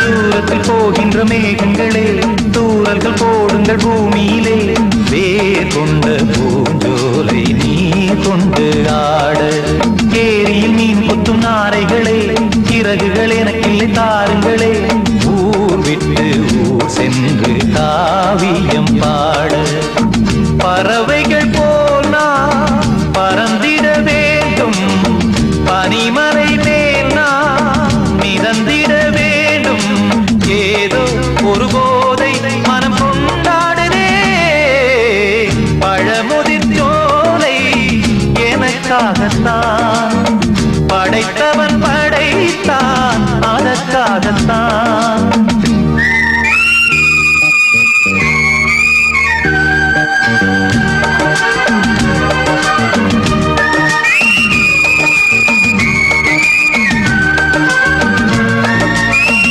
தூரத்தில் போகின்ற மேகங்களே தூரல்கள் போடுங்கள் பூமியிலே வேர் கொண்ட பூஞ்சோலை நீ கொண்டு ஆட ஏரியில் மீன் கொத்தும் நாரைகளே இறகுகள் எனக்கில்லை தாருங்களே ஊர் விட்டு ஊர் சென்று காவியம் பாட பறவைகள் போனா பறந்திட வேண்டும் பனிமலை மேனா மிதந்திட வேண்டும் ஏதோ ஒரு போதை மனம் கொண்டாடுதே பழமுதிர் சோலை எனக்காகத்தான் படைத்தவன் படைத்தான் அதற்காகத்தான்